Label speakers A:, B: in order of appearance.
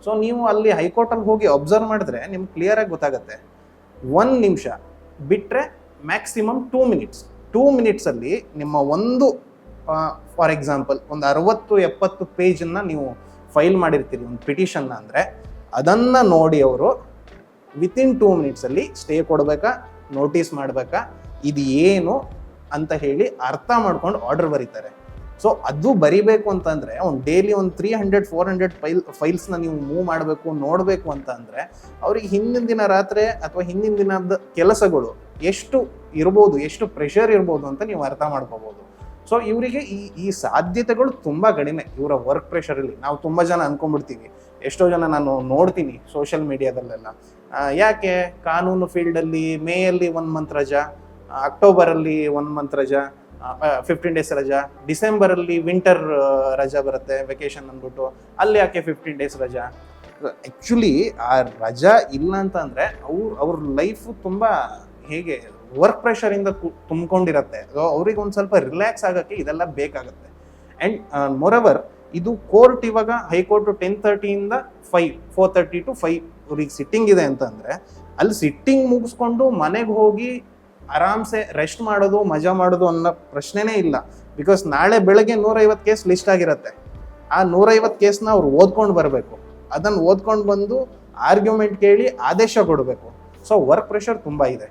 A: So ನೀವು ಅಲ್ಲಿ ಹೈಕೋರ್ಟಲ್ಲಿ ಹೋಗಿ ಅಬ್ಸರ್ವ್ ಮಾಡಿದ್ರೆ ನಿಮ್ಗೆ ಕ್ಲಿಯರಾಗಿ ಗೊತ್ತಾಗುತ್ತೆ. 1 ನಿಮಿಷ ಬಿಟ್ಟರೆ ಮ್ಯಾಕ್ಸಿಮಮ್ 2 ಮಿನಿಟ್ಸ್. 2 ಮಿನಿಟ್ಸಲ್ಲಿ ನಿಮ್ಮ ಒಂದು ಫಾರ್ ಎಕ್ಸಾಂಪಲ್ ಒಂದು 60-70 ಪೇಜನ್ನು ನೀವು ಫೈಲ್ ಮಾಡಿರ್ತೀರಿ ಒಂದು ಪಿಟಿಷನ್ನ ಅಂದರೆ, ಅದನ್ನು ನೋಡಿ ಅವರು ವಿತಿನ್ 2 ಮಿನಿಟ್ಸಲ್ಲಿ ಸ್ಟೇ ಕೊಡಬೇಕಾ, ನೋಟಿಸ್ ಮಾಡಬೇಕಾ, ಇದು ಏನು ಅಂತ ಹೇಳಿ ಅರ್ಥ ಮಾಡ್ಕೊಂಡು ಆರ್ಡರ್ ಬರೀತಾರೆ. ಸೊ ಅದು ಬರಿಬೇಕು ಅಂತಂದರೆ ಒಂದು ಡೈಲಿ ಒಂದು 300-400 ಫೈಲ್ಸ್ನ ನೀವು ಮೂವ್ ಮಾಡಬೇಕು, ನೋಡಬೇಕು ಅಂತ ಅಂದರೆ ಅವ್ರಿಗೆ ಹಿಂದಿನ ದಿನ ರಾತ್ರಿ ಅಥವಾ ಹಿಂದಿನ ದಿನದ ಕೆಲಸಗಳು ಎಷ್ಟು ಇರ್ಬೋದು, ಎಷ್ಟು ಪ್ರೆಷರ್ ಇರ್ಬೋದು ಅಂತ ನೀವು ಅರ್ಥ ಮಾಡ್ಕೋಬೋದು. ಸೊ ಇವರಿಗೆ ಈ ಸಾಧ್ಯತೆಗಳು ತುಂಬ ಕಡಿಮೆ ಇವರ ವರ್ಕ್ ಪ್ರೆಷರಲ್ಲಿ. ನಾವು ತುಂಬ ಜನ ಅಂದ್ಕೊಂಡ್ಬಿಡ್ತೀವಿ, ಎಷ್ಟೋ ಜನ ನಾನು ನೋಡ್ತೀನಿ ಸೋಷಿಯಲ್ ಮೀಡಿಯಾದಲ್ಲೆಲ್ಲ, ಯಾಕೆ ಕಾನೂನು ಫೀಲ್ಡಲ್ಲಿ ಮೇಯಲ್ಲಿ 1 ಮಂತ್ ರಜಾ, ಅಕ್ಟೋಬರಲ್ಲಿ 1 ಮಂತ್ ರಜಾ, 15 ಡೇಸ್ ರಜಾ, ಡಿಸೆಂಬರಲ್ಲಿ ವಿಂಟರ್ ರಜಾ ಬರುತ್ತೆ ವೆಕೇಶನ್ ಅಂದ್ಬಿಟ್ಟು, ಅಲ್ಲಿ ಯಾಕೆ 15 ಡೇಸ್ ರಜಾ. ಆ್ಯಕ್ಚುಲಿ ಆ ರಜಾ ಇಲ್ಲ ಅಂತ ಅಂದರೆ ಅವ್ರ ಲೈಫು ತುಂಬ ಹೇಗೆ ವರ್ಕ್ ಪ್ರೆಷರಿಂದ ತುಂಬಿಕೊಂಡಿರತ್ತೆ. ಅವ್ರಿಗೆ ಒಂದು ಸ್ವಲ್ಪ ರಿಲ್ಯಾಕ್ಸ್ ಆಗೋಕ್ಕೆ ಇದೆಲ್ಲ ಬೇಕಾಗುತ್ತೆ. ಆ್ಯಂಡ್ ಮೊರವರ್ ಇದು ಕೋರ್ಟ್ ಇವಾಗ ಹೈಕೋರ್ಟು 10:30 5, 4:30 to 5 ಅವ್ರಿಗೆ ಸಿಟ್ಟಿಂಗ್ ಇದೆ ಅಂತಂದರೆ, ಅಲ್ಲಿ ಸಿಟ್ಟಿಂಗ್ ಮುಗಿಸ್ಕೊಂಡು ಮನೆಗೆ ಹೋಗಿ ಆರಾಮ್ಸೆ ರೆಸ್ಟ್ ಮಾಡೋದು, ಮಜಾ ಮಾಡೋದು ಅನ್ನೋ ಪ್ರಶ್ನೆನೇ ಇಲ್ಲ. ಬಿಕಾಸ್ ನಾಳೆ ಬೆಳಗ್ಗೆ 150 ಕೇಸ್ ಲಿಸ್ಟ್ ಆಗಿರುತ್ತೆ. ಆ 150 ಕೇಸ್ನ ಅವ್ರು ಓದ್ಕೊಂಡು ಬರಬೇಕು, ಅದನ್ನು ಓದ್ಕೊಂಡು ಬಂದು ಆರ್ಗ್ಯುಮೆಂಟ್ ಕೇಳಿ ಆದೇಶ ಕೊಡಬೇಕು. ಸೊ ವರ್ಕ್ ಪ್ರೆಷರ್ ತುಂಬ ಇದೆ.